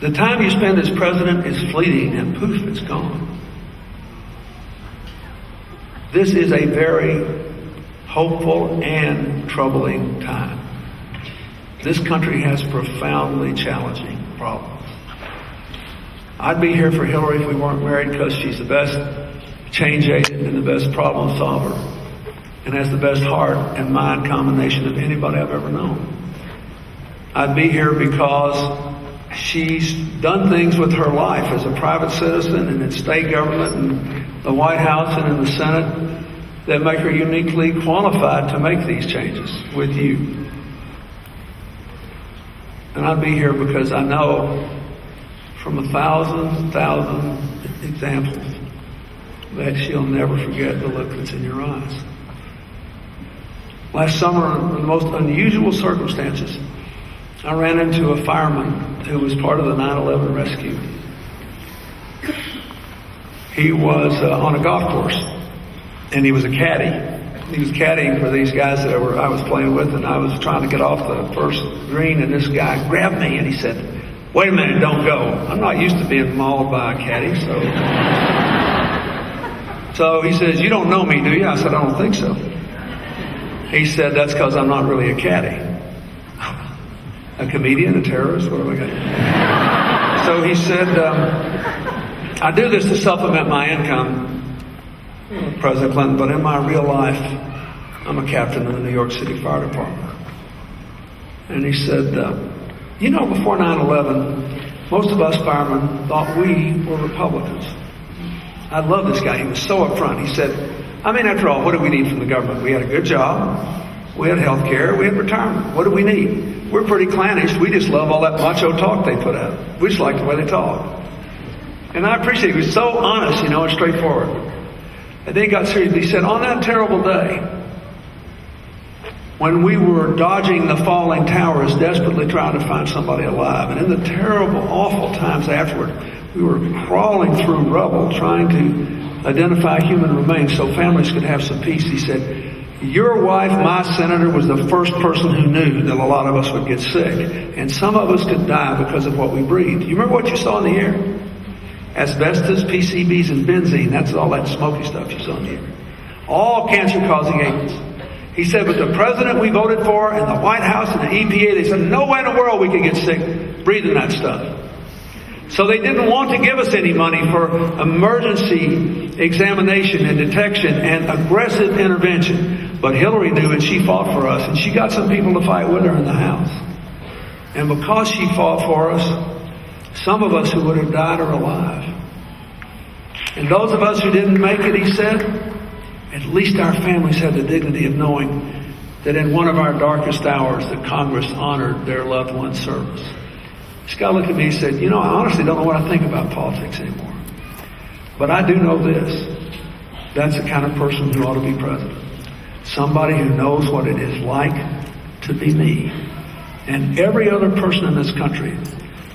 The time you spend as president is fleeting and poof, it's gone. This is a very hopeful and troubling time. This country has profoundly challenging problems. I'd be here for Hillary if we weren't married, because she's the best change agent and the best problem solver and has the best heart and mind combination of anybody I've ever known. I'd be here because she's done things with her life as a private citizen and in state government and the White House and in the Senate that make her uniquely qualified to make these changes with you. And I'd be here because I know from 1,000 examples that she'll never forget the look that's in your eyes. Last summer, under the most unusual circumstances, I ran into a fireman who was part of the 9/11 rescue. He was on a golf course, and he was a caddy. He was caddying for these guys that I was playing with, and I was trying to get off the first green, and this guy grabbed me and he said, "Wait a minute, don't go." I'm not used to being mauled by a caddy, so he says, "You don't know me, do you?" I said, "I don't think so." He said, "That's because I'm not really a caddy." A comedian, a terrorist, what have I got? So he said, "I do this to supplement my income, President Clinton, but in my real life, I'm a captain in the New York City Fire Department." And he said, "You know, before 9/11, most of us firemen thought we were Republicans." I love this guy. He was so upfront. He said, "I mean, after all, what do we need from the government? We had a good job. We had health care. We had retirement. What do we need? We're pretty clannish. We just love all that macho talk they put out. We just like the way they talk." And I appreciate it. He was so honest, and straightforward. And then he got serious. He said, "On that terrible day, when we were dodging the falling towers, desperately trying to find somebody alive, and in the terrible, awful times afterward, we were crawling through rubble, trying to identify human remains so families could have some peace," he said, "Your wife, my senator, was the first person who knew that a lot of us would get sick, and some of us could die because of what we breathed. You remember what you saw in the air? Asbestos, PCBs, and benzene. That's all that smoky stuff you saw in the air. All cancer-causing agents." He said, "But the president we voted for and the White House and the EPA, they said no way in the world we could get sick breathing that stuff. So they didn't want to give us any money for emergency examination and detection and aggressive intervention. But Hillary knew, and she fought for us, and she got some people to fight with her in the House. And because she fought for us, some of us who would have died are alive. And those of us who didn't make it," he said, "at least our families had the dignity of knowing that in one of our darkest hours, the Congress honored their loved one's service." This guy looked at me and said, "I honestly don't know what I think about politics anymore. But I do know this. That's the kind of person who ought to be president. Somebody who knows what it is like to be me and every other person in this country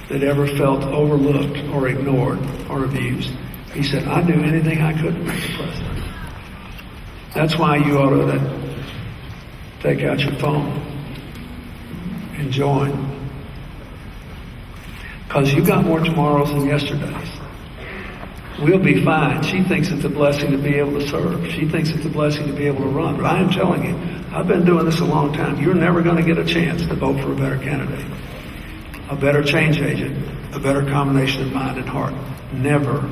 that ever felt overlooked or ignored or abused." He said, "I'd do anything I could to make the president." That's why you ought to take out your phone and join. Because you got more tomorrows than yesterdays. We'll be fine. She thinks it's a blessing to be able to serve. She thinks it's a blessing to be able to run. But I am telling you, I've been doing this a long time. You're never going to get a chance to vote for a better candidate, a better change agent, a better combination of mind and heart. Never.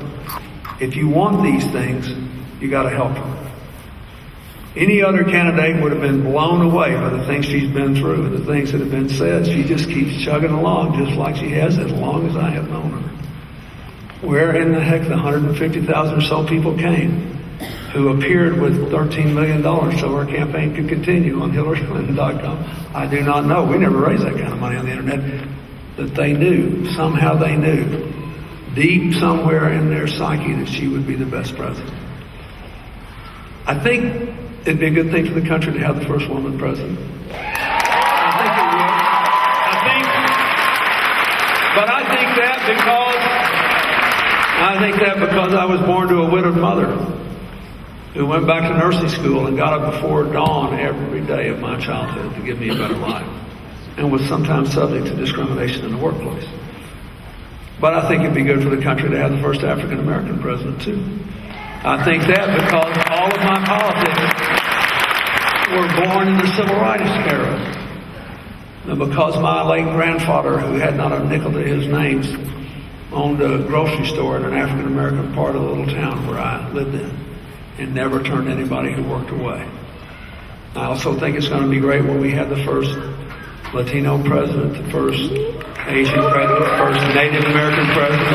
If you want these things, you got to help her. Any other candidate would have been blown away by the things she's been through and the things that have been said. She just keeps chugging along just like she has as long as I have known her. Where in the heck the 150,000 or so people came who appeared with $13 million so her campaign could continue on HillaryClinton.com? I do not know. We never raised that kind of money on the internet. But they knew, somehow they knew, deep somewhere in their psyche that she would be the best president. I think it'd be a good thing for the country to have the first woman president. I think it would. But I think that because I was born to a widowed mother who went back to nursing school and got up before dawn every day of my childhood to give me a better life, and was sometimes subject to discrimination in the workplace. But I think it'd be good for the country to have the first African American president too. I think that because all of my politics were born in the civil rights era. And because my late grandfather, who had not a nickel to his name, owned a grocery store in an African American part of the little town where I lived in, and never turned anybody who worked away. I also think it's going to be great when we have the first Latino president, the first Asian president, the first Native American president,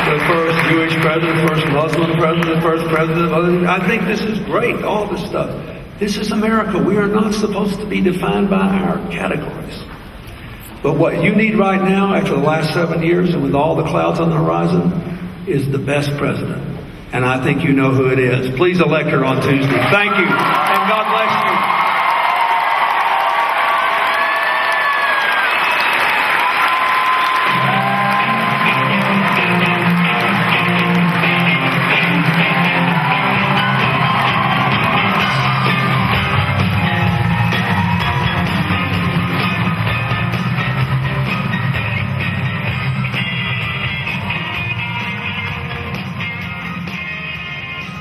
the first Jewish president, the first Muslim president, the first president. I think this is great, all this stuff. This is America. We are not supposed to be defined by our categories. But what you need right now, after the last 7 years and with all the clouds on the horizon, is the best president. And I think you know who it is. Please elect her on Tuesday. Thank you. And God bless.